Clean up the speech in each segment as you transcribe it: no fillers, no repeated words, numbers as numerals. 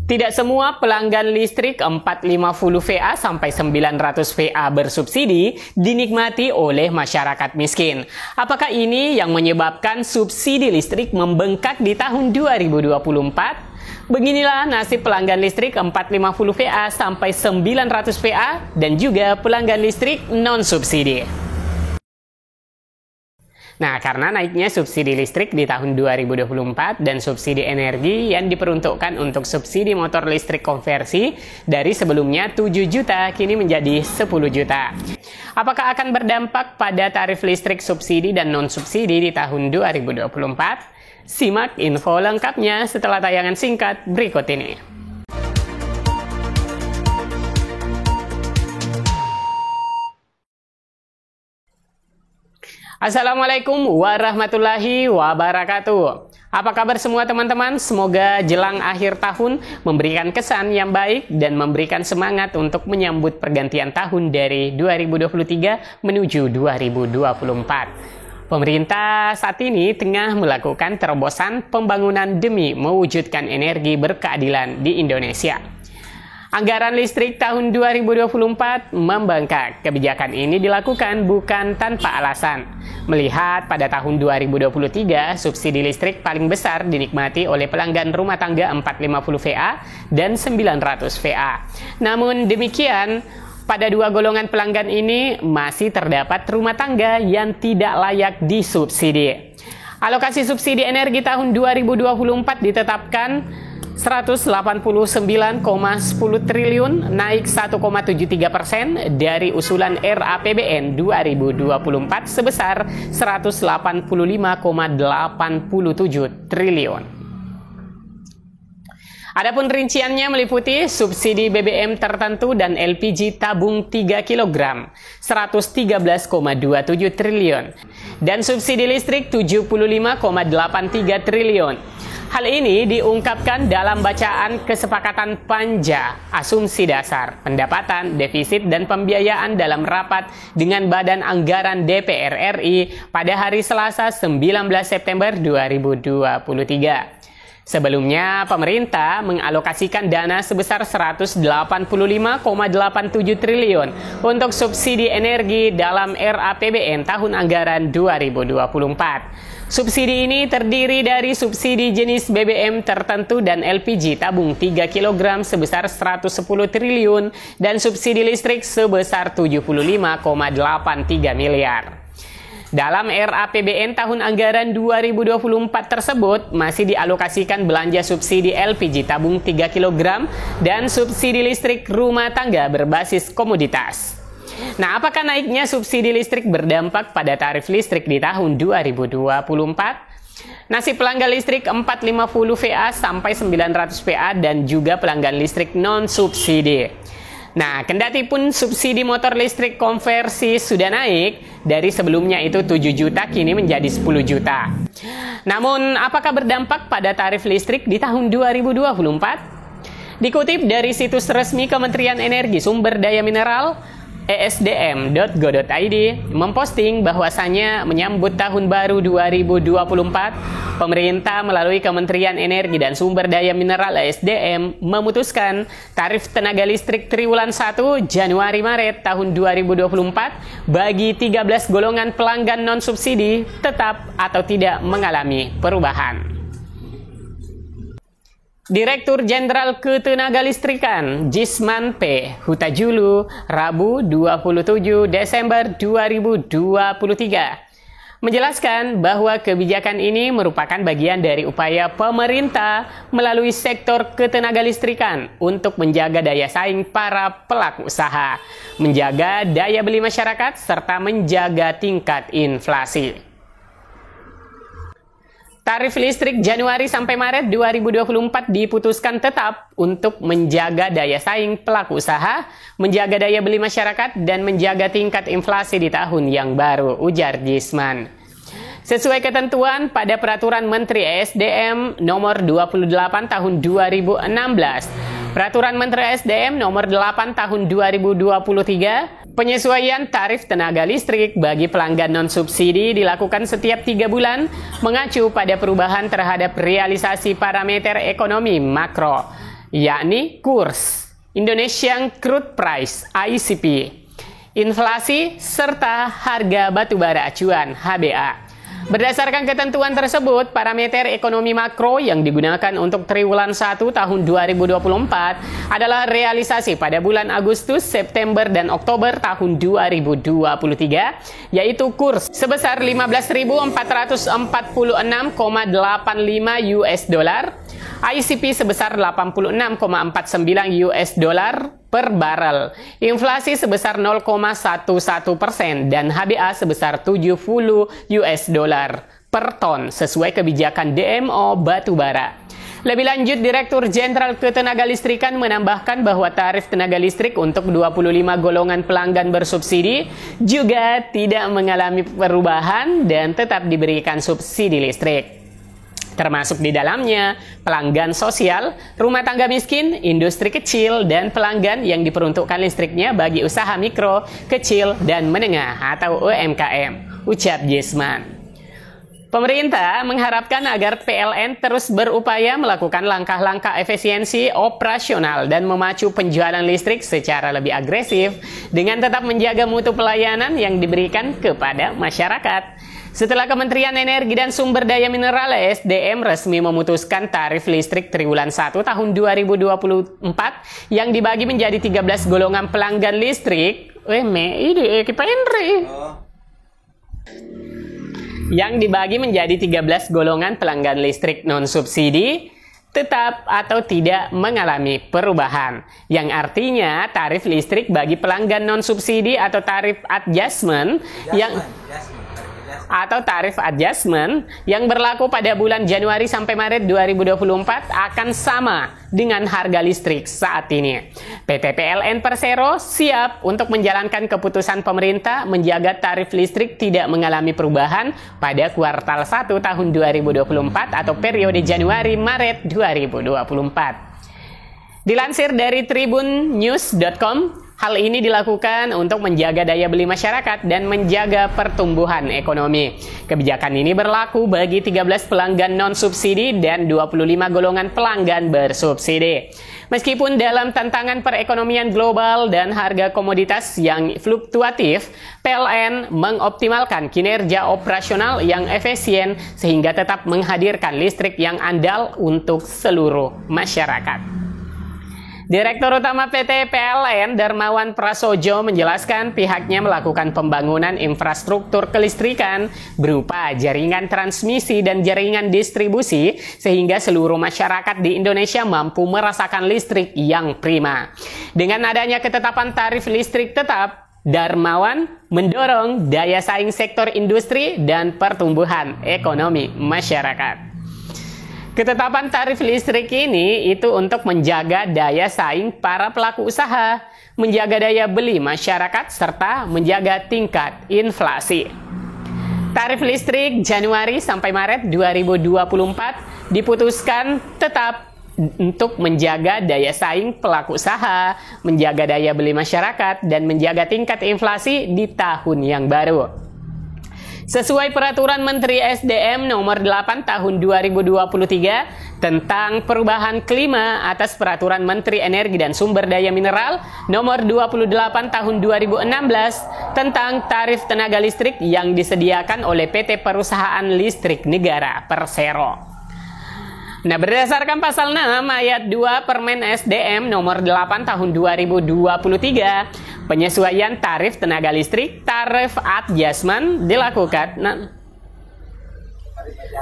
Tidak semua pelanggan listrik 450 VA sampai 900 VA bersubsidi dinikmati oleh masyarakat miskin. Apakah ini yang menyebabkan subsidi listrik membengkak di tahun 2024? Beginilah nasib pelanggan listrik 450 VA sampai 900 VA dan juga pelanggan listrik non-subsidi. Nah, karena naiknya subsidi listrik di tahun 2024 dan subsidi energi yang diperuntukkan untuk subsidi motor listrik konversi dari sebelumnya 7 juta kini menjadi 10 juta. Apakah akan berdampak pada tarif listrik subsidi dan non-subsidi di tahun 2024? Simak info lengkapnya setelah tayangan singkat berikut ini. Assalamualaikum warahmatullahi wabarakatuh. Apa kabar semua teman-teman? Semoga jelang akhir tahun memberikan kesan yang baik dan memberikan semangat untuk menyambut pergantian tahun dari 2023 menuju 2024. Pemerintah saat ini tengah melakukan terobosan pembangunan demi mewujudkan energi berkeadilan di Indonesia. Anggaran listrik tahun 2024 membengkak. Kebijakan ini dilakukan bukan tanpa alasan. Melihat pada tahun 2023, subsidi listrik paling besar dinikmati oleh pelanggan rumah tangga 450 VA dan 900 VA. Namun demikian, pada dua golongan pelanggan ini masih terdapat rumah tangga yang tidak layak disubsidi. Alokasi subsidi energi tahun 2024 ditetapkan 189,10 triliun, naik 1,73% dari usulan RAPBN 2024 sebesar 185,87 triliun. Adapun rinciannya meliputi subsidi BBM tertentu dan LPG tabung 3 kg 113,27 triliun dan subsidi listrik 75,83 triliun. Hal ini diungkapkan dalam bacaan kesepakatan panja asumsi dasar, pendapatan, defisit, dan pembiayaan dalam rapat dengan Badan Anggaran DPR RI pada hari Selasa 19 September 2023. Sebelumnya, pemerintah mengalokasikan dana sebesar 185,87 triliun untuk subsidi energi dalam RAPBN tahun anggaran 2024. Subsidi ini terdiri dari subsidi jenis BBM tertentu dan LPG tabung 3 kg sebesar 110 triliun dan subsidi listrik sebesar 75,83 miliar. Dalam RAPBN tahun anggaran 2024 tersebut masih dialokasikan belanja subsidi LPG tabung 3 kg dan subsidi listrik rumah tangga berbasis komoditas. Nah, apakah naiknya subsidi listrik berdampak pada tarif listrik di tahun 2024? Nasib pelanggan listrik 450 VA sampai 900 VA dan juga pelanggan listrik non-subsidi. Nah, kendati pun subsidi motor listrik konversi sudah naik, dari sebelumnya itu 7 juta kini menjadi 10 juta. Namun, apakah berdampak pada tarif listrik di tahun 2024? Dikutip dari situs resmi Kementerian Energi Sumber Daya Mineral, esdm.go.id memposting bahwasannya menyambut tahun baru 2024, pemerintah melalui Kementerian Energi dan Sumber Daya Mineral (ESDM) memutuskan tarif tenaga listrik triwulan 1 Januari-Maret tahun 2024 bagi 13 golongan pelanggan non-subsidi tetap atau tidak mengalami perubahan. Direktur Jenderal Ketenagalistrikan Jisman P. Hutajulu, Rabu 27 Desember 2023, menjelaskan bahwa kebijakan ini merupakan bagian dari upaya pemerintah melalui sektor ketenagalistrikan untuk menjaga daya saing para pelaku usaha, menjaga daya beli masyarakat, serta menjaga tingkat inflasi. Tarif listrik Januari sampai Maret 2024 diputuskan tetap untuk menjaga daya saing pelaku usaha, menjaga daya beli masyarakat, dan menjaga tingkat inflasi di tahun yang baru, ujar Jisman. Sesuai ketentuan pada Peraturan Menteri ESDM Nomor 28 Tahun 2016, Peraturan Menteri ESDM Nomor 8 Tahun 2023, penyesuaian tarif tenaga listrik bagi pelanggan non-subsidi dilakukan setiap 3 bulan, mengacu pada perubahan terhadap realisasi parameter ekonomi makro. yakni kurs Indonesian Crude Price (ICP), inflasi, serta harga batubara acuan (HBA). Berdasarkan ketentuan tersebut, parameter ekonomi makro yang digunakan untuk triwulan 1 tahun 2024 adalah realisasi pada bulan Agustus, September, dan Oktober tahun 2023, yaitu kurs sebesar 15.446,85 US dollar, ICP sebesar 86,49 US dollar per barel, inflasi sebesar 0,11%, dan HBA sebesar 70 US dollar per ton sesuai kebijakan DMO batubara. Lebih lanjut, Direktur Jenderal Ketenagalistrikan menambahkan bahwa tarif tenaga listrik untuk 25 golongan pelanggan bersubsidi juga tidak mengalami perubahan dan tetap diberikan subsidi listrik. Termasuk di dalamnya pelanggan sosial, rumah tangga miskin, industri kecil, dan pelanggan yang diperuntukkan listriknya bagi usaha mikro, kecil, dan menengah atau UMKM, ucap Jesman. Pemerintah mengharapkan agar PLN terus berupaya melakukan langkah-langkah efisiensi operasional dan memacu penjualan listrik secara lebih agresif dengan tetap menjaga mutu pelayanan yang diberikan kepada masyarakat. Setelah Kementerian Energi dan Sumber Daya Mineral (SDM) resmi memutuskan tarif listrik triwulan 1 tahun 2024 yang dibagi menjadi 13 golongan pelanggan listrik, yang dibagi menjadi 13 golongan pelanggan listrik non-subsidi, tetap atau tidak mengalami perubahan, yang artinya tarif listrik bagi pelanggan non-subsidi atau tarif adjustment yang berlaku pada bulan Januari sampai Maret 2024 akan sama dengan harga listrik saat ini. PT PLN Persero siap untuk menjalankan keputusan pemerintah menjaga tarif listrik tidak mengalami perubahan pada kuartal 1 tahun 2024 atau periode Januari-Maret 2024. Dilansir dari tribunnews.com, hal ini dilakukan untuk menjaga daya beli masyarakat dan menjaga pertumbuhan ekonomi. Kebijakan ini berlaku bagi 13 pelanggan non-subsidi dan 25 golongan pelanggan bersubsidi. Meskipun dalam tantangan perekonomian global dan harga komoditas yang fluktuatif, PLN mengoptimalkan kinerja operasional yang efisien sehingga tetap menghadirkan listrik yang andal untuk seluruh masyarakat. Direktur Utama PT PLN Darmawan Prasojo menjelaskan pihaknya melakukan pembangunan infrastruktur kelistrikan berupa jaringan transmisi dan jaringan distribusi sehingga seluruh masyarakat di Indonesia mampu merasakan listrik yang prima. Dengan adanya ketetapan tarif listrik tetap, Darmawan mendorong daya saing sektor industri dan pertumbuhan ekonomi masyarakat. Ketetapan tarif listrik ini itu untuk menjaga daya saing para pelaku usaha, menjaga daya beli masyarakat, serta menjaga tingkat inflasi. Tarif listrik Januari sampai Maret 2024 diputuskan tetap untuk menjaga daya saing pelaku usaha, menjaga daya beli masyarakat, dan menjaga tingkat inflasi di tahun yang baru. Sesuai Peraturan Menteri SDM Nomor 8 Tahun 2023 tentang perubahan klima atas Peraturan Menteri Energi dan Sumber Daya Mineral Nomor 28 Tahun 2016 tentang tarif tenaga listrik yang disediakan oleh PT Perusahaan Listrik Negara Persero. Nah, berdasarkan pasal 6 ayat 2 Permen SDM Nomor 8 Tahun 2023, penyesuaian tarif tenaga listrik tarif adjustment dilakukan.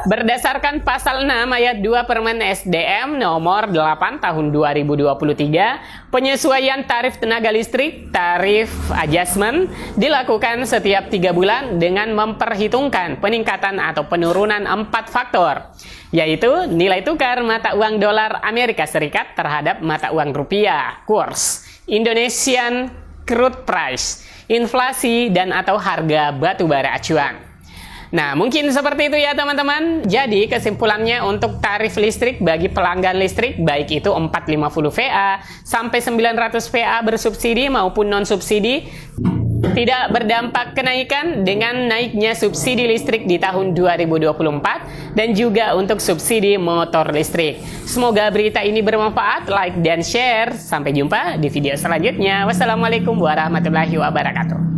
Berdasarkan pasal 6 ayat 2 Permen SDM Nomor 8 Tahun 2023, penyesuaian tarif tenaga listrik tarif adjustment dilakukan setiap 3 bulan dengan memperhitungkan peningkatan atau penurunan 4 faktor, yaitu nilai tukar mata uang dolar Amerika Serikat terhadap mata uang rupiah, kurs Indonesian Crude Price, inflasi, dan atau harga batubara acuan. Nah, mungkin seperti itu ya teman-teman. Jadi kesimpulannya untuk tarif listrik bagi pelanggan listrik baik itu 450 VA sampai 900 VA bersubsidi maupun non-subsidi Tidak berdampak kenaikan dengan naiknya subsidi listrik di tahun 2024 dan juga untuk subsidi motor listrik. Semoga berita ini bermanfaat, like dan share. Sampai jumpa di video selanjutnya. Wassalamualaikum warahmatullahi wabarakatuh.